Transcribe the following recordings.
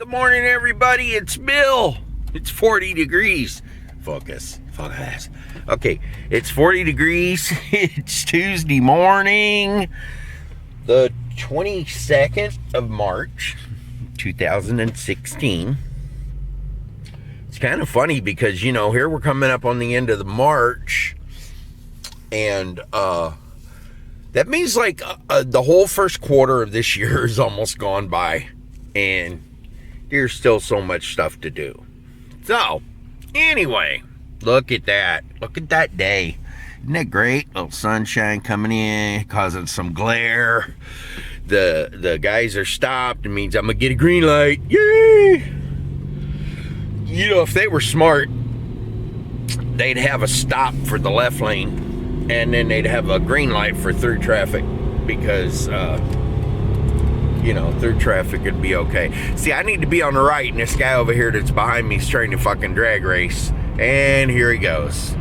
Good morning, everybody. It's Bill. It's 40 degrees. Focus. Okay, it's 40 degrees. It's Tuesday morning, the 22nd of March, 2016. It's kind of funny because, here we're coming up on the end of the March, and that means the whole first quarter of this year is almost gone by, and there's still so much stuff to do. So, anyway, look at that. Look at that day. Isn't that great? Little sunshine coming in, causing some glare. The guys are stopped. It means I'm going to get a green light. Yay! If they were smart, they'd have a stop for the left lane, and then they'd have a green light for through traffic, because through traffic would be okay. See, I need to be on the right, and this guy over here that's behind me is trying to fucking drag race. And here he goes.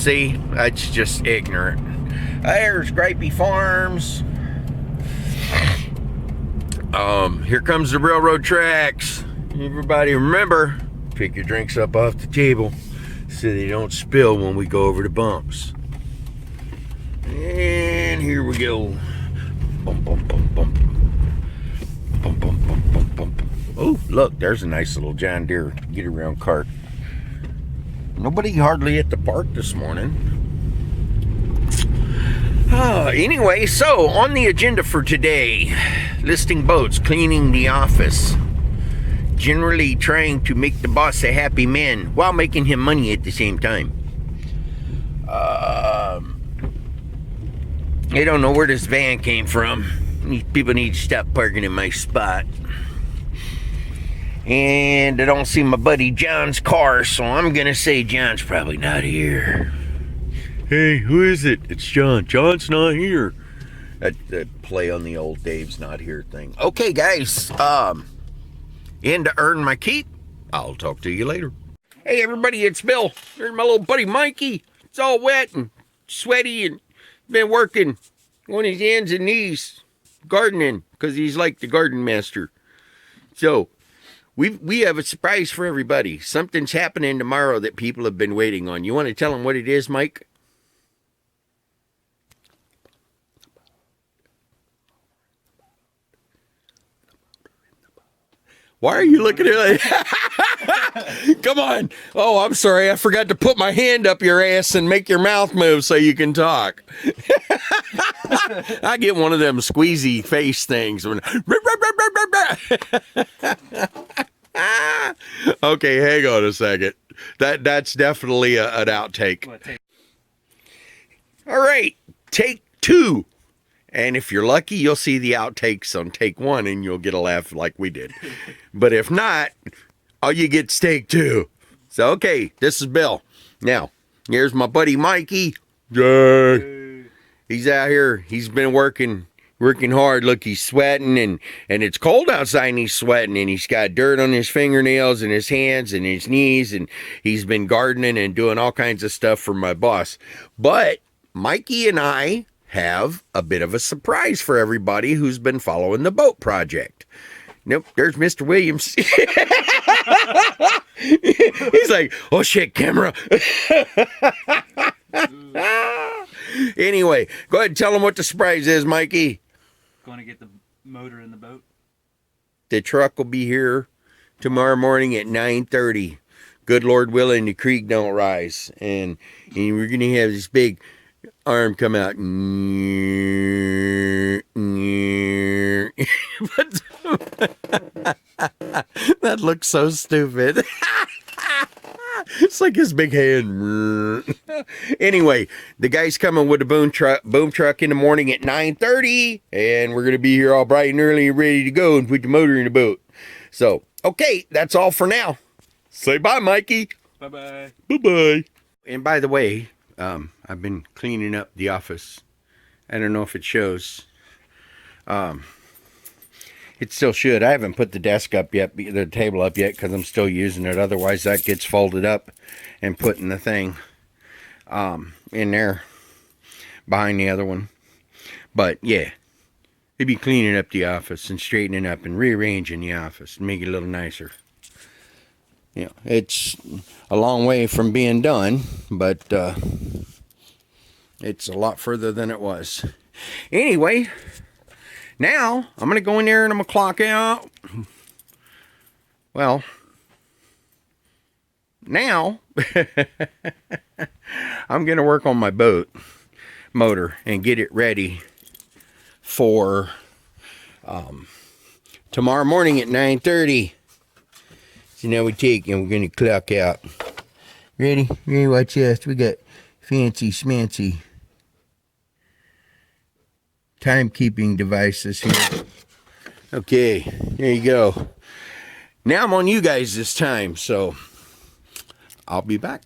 See, that's just ignorant. There's Gripey Farms. Here comes the railroad tracks. Everybody remember, pick your drinks up off the table so they don't spill when we go over the bumps. And here we go. Bump, bump, bump, bump. Bump, bump, bump, bump, bump. Oh, look, there's a nice little John Deere get-around cart. Nobody hardly at the park this morning. Anyway, so on the agenda for today, listing boats, cleaning the office, generally trying to make the boss a happy man while making him money at the same time. I don't know where this van came from. These people need to stop parking in my spot. And I don't see my buddy John's car, so I'm gonna say John's probably not here. Hey, who is it? It's John. John's not here. That play on the old Dave's not here thing. Okay, guys. And to earn my keep, I'll talk to you later. Hey, everybody, it's Bill. Here's my little buddy Mikey. It's all wet and sweaty and been working on his hands and knees gardening because he's like the garden master. So we have a surprise for everybody. Something's happening tomorrow that people have been waiting on. You want to tell them what it is, Mike? Why are you looking at it? Come on. Oh, I'm sorry. I forgot to put my hand up your ass and make your mouth move so you can talk. I get one of them squeezy face things. Okay, hang on a second. That's definitely an outtake. All right, take two. And if you're lucky, you'll see the outtakes on take one and you'll get a laugh like we did. But if not, all you get is take two. So, okay, this is Bill. Now, here's my buddy Mikey. Yay. He's out here. He's been working hard. Look, he's sweating, and it's cold outside, and he's sweating, and he's got dirt on his fingernails and his hands and his knees, and he's been gardening and doing all kinds of stuff for my boss. But Mikey and I have a bit of a surprise for everybody who's been following the boat project. Nope, there's Mr. Williams. He's like, oh shit, camera. Anyway, go ahead and tell them what the surprise is, Mikey. Going to get the motor in the boat. The truck will be here tomorrow morning at 9:30. Good Lord willing, the creek don't rise. And we're going to have this big arm come out. That looks so stupid. It's like his big hand. Anyway, the guy's coming with a boom truck in the morning at 9:30, and we're going to be here all bright and early and ready to go and put the motor in the boat. So, okay, that's all for now. Say bye, Mikey. Bye-bye. Bye-bye. And by the way, I've been cleaning up the office. I don't know if it shows. It still should. I haven't put the desk up yet, the table up yet, because I'm still using it. Otherwise, that gets folded up and put in the thing in there behind the other one. But, yeah, Maybe cleaning up the office and straightening up and rearranging the office and make it a little nicer. You know, it's a long way from being done, but it's a lot further than it was. Anyway, now I'm going to go in there and I'm going to clock out. Well, now I'm going to work on my boat motor and get it ready for tomorrow morning at 9:30. So now we take and we're going to clock out. Ready? Ready? Watch this. We got fancy smancy timekeeping devices here. Okay, there you go. Now I'm on you guys this time, so I'll be back.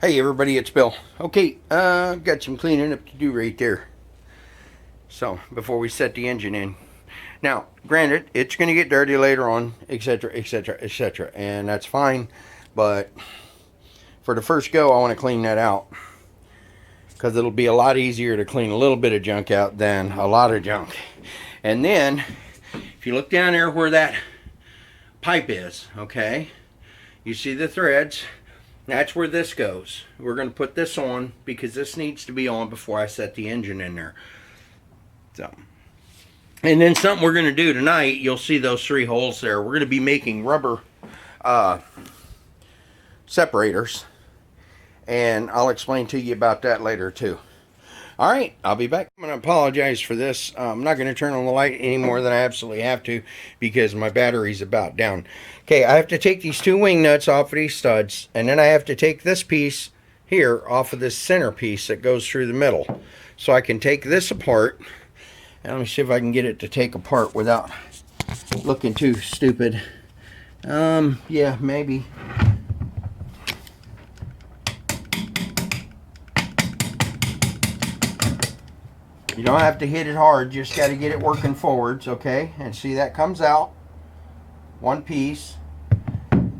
Hey everybody, it's Bill. Okay, I've got some cleaning up to do right there. So, before we set the engine in. Now, granted, it's going to get dirty later on, etc., etc., etc., and that's fine, but for the first go, I want to clean that out, because it'll be a lot easier to clean a little bit of junk out than a lot of junk. And then, if you look down there where that pipe is, okay, you see the threads, that's where this goes. We're going to put this on, because this needs to be on before I set the engine in there. So, and then something we're going to do tonight, you'll see those 3 holes there. We're going to be making rubber separators, and I'll explain to you about that later too. All right, I'll be back. I'm going to apologize for this. I'm not going to turn on the light any more than I absolutely have to, because my battery's about down. Okay, I have to take these 2 wing nuts off of these studs, and then I have to take this piece here off of this center piece that goes through the middle, so I can take this apart. And let me see if I can get it to take apart without looking too stupid. Yeah, maybe. You don't have to hit it hard, just got to get it working forwards, okay? And see, that comes out one piece.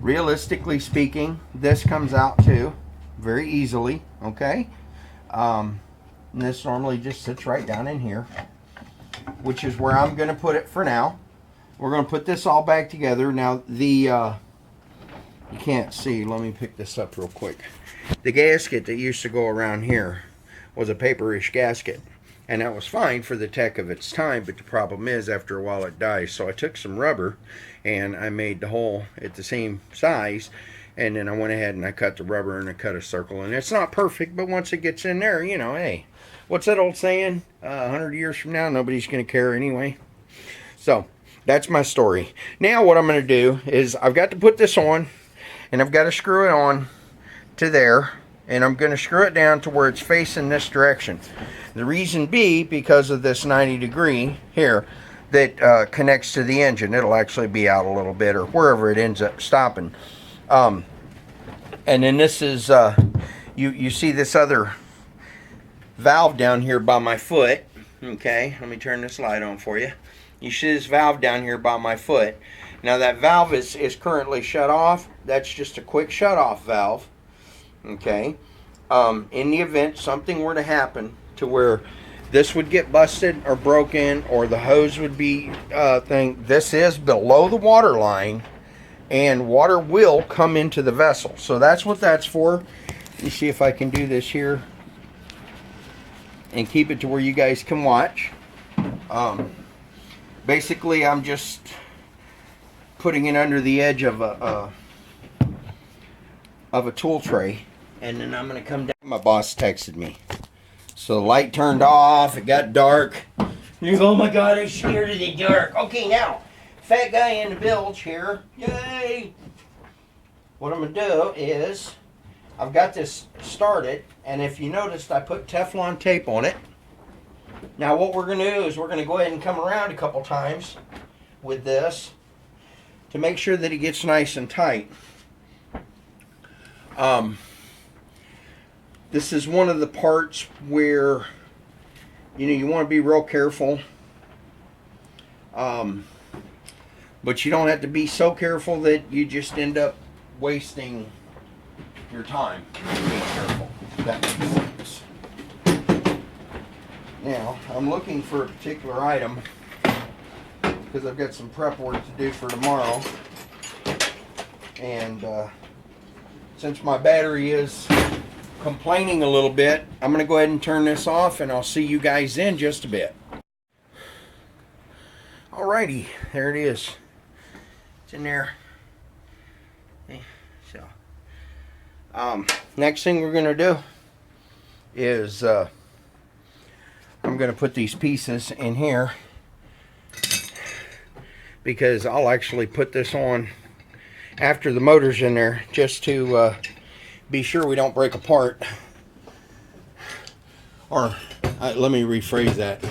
Realistically speaking, this comes out too, very easily, okay? And this normally just sits right down in here, which is where I'm going to put it for now. We're going to put this all back together. Now, you can't see. Let me pick this up real quick. The gasket that used to go around here was a paperish gasket, and that was fine for the tech of its time, but the problem is, after a while, it dies. So I took some rubber, and I made the hole at the same size, and then I went ahead and I cut the rubber, and I cut a circle. And it's not perfect, but once it gets in there, you know, hey, what's that old saying? 100 years from now, nobody's going to care anyway. So, that's my story. Now, what I'm going to do is I've got to put this on, and I've got to screw it on to there, and I'm going to screw it down to where it's facing this direction. The reason be because of this 90-degree here that connects to the engine. It'll actually be out a little bit, or wherever it ends up stopping. And then this is, you see this other valve down here by my foot. Okay, let me turn this light on for you. You see this valve down here by my foot. Now that valve is currently shut off. That's just a quick shut off valve. Okay, in the event something were to happen to where this would get busted or broken, or the hose would be this is below the water line, and water will come into the vessel. So that's what that's for. Let me see if I can do this here and keep it to where you guys can watch. Basically, I'm just putting it under the edge of a tool tray, and then I'm going to come down. My boss texted me, so the light turned off. It got dark. Oh my God, I'm scared of the dark. Okay, now, fat guy in the bilge here. Yay! What I'm going to do is, I've got this started, and if you noticed, I put Teflon tape on it. Now what we're going to do is we're going to go ahead and come around a couple times with this to make sure that it gets nice and tight. This is one of the parts where, you know, you want to be real careful. But you don't have to be so careful that you just end up wasting your time being careful. That makes sense. Now, I'm looking for a particular item because I've got some prep work to do for tomorrow. And since my battery is complaining a little bit, I'm going to go ahead and turn this off, and I'll see you guys in just a bit. Alrighty, there it is. It's in there. Okay, so next thing we're going to do is I'm going to put these pieces in here, because I'll actually put this on after the motor's in there, just to be sure we don't break apart. Or let me rephrase that.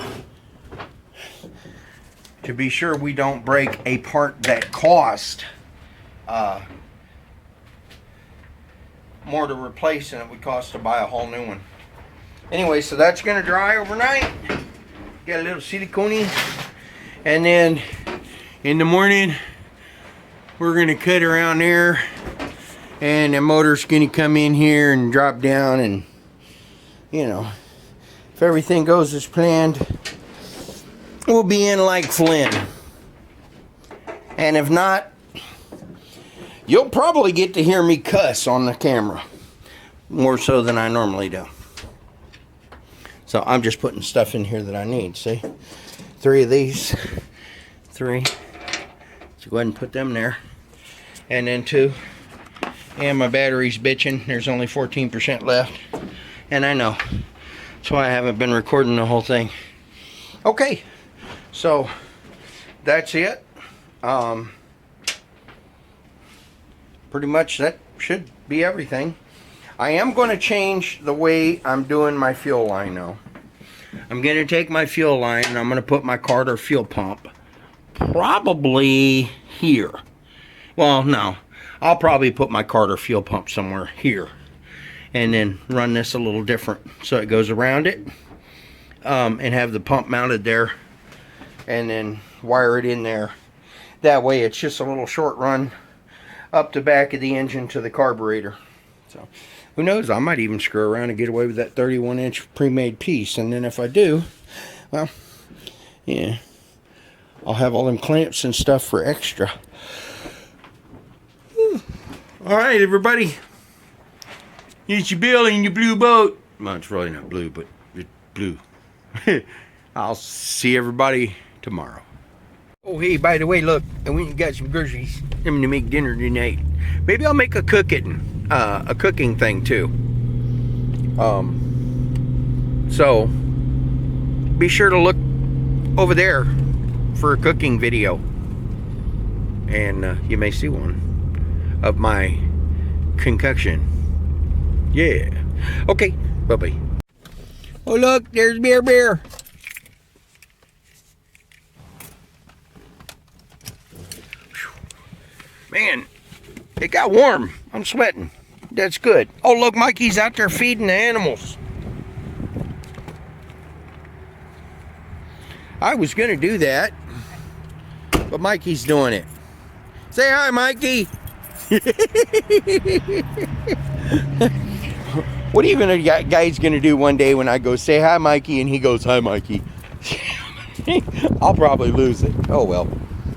To be sure we don't break a part that cost more to replace than it would cost to buy a whole new one. Anyway, so that's going to dry overnight. Get a little silicone, and then in the morning we're going to cut around there, and the motor's going to come in here and drop down, and you know, if everything goes as planned, we'll be in like Flynn. And if not, you'll probably get to hear me cuss on the camera, more so than I normally do. So I'm just putting stuff in here that I need. See, 3 of these, 3. So go ahead and put them there, and then 2. And my battery's bitching. There's only 14% left, and I know that's why I haven't been recording the whole thing. Okay, so that's it. Pretty much that should be everything. I am going to change the way I'm doing my fuel line now. I'm going to take my fuel line and I'm going to put my Carter fuel pump probably here. Well, no. I'll probably put my Carter fuel pump somewhere here. And then run this a little different so it goes around it. And have the pump mounted there. And then wire it in there. That way it's just a little short run up the back of the engine to the carburetor. So who knows, I might even screw around and get away with that 31-inch pre-made piece. And then if I do, well, yeah, I'll have all them clamps and stuff for extra. Whew. All right, everybody. It's your Bill in your blue boat. Well, it's really not blue, but it's blue. I'll see everybody tomorrow. Oh, hey, by the way, look, I went and got some groceries. I'm going to make dinner tonight. Maybe I'll make a cooking thing too. So be sure to look over there for a cooking video, and you may see one of my concoction. Yeah. Okay. Bye-bye. Oh, look, there's Bear. Man, it got warm. I'm sweating. That's good. Oh, look, Mikey's out there feeding the animals. I was going to do that, but Mikey's doing it. Say hi, Mikey. What are you guys going to do one day when I go, say hi, Mikey, and he goes, hi, Mikey? I'll probably lose it. Oh, well.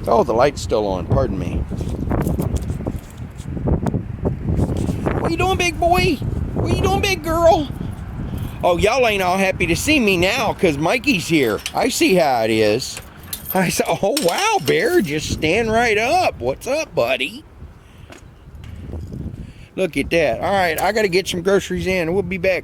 Oh, the light's still on. Pardon me. What you doing, big boy? What you doing, big girl? Oh, y'all ain't all happy to see me now because Mikey's here. I see how it is. I said, oh, wow, Bear, just stand right up. What's up, buddy? Look at that. All right, I got to get some groceries in. We'll be back.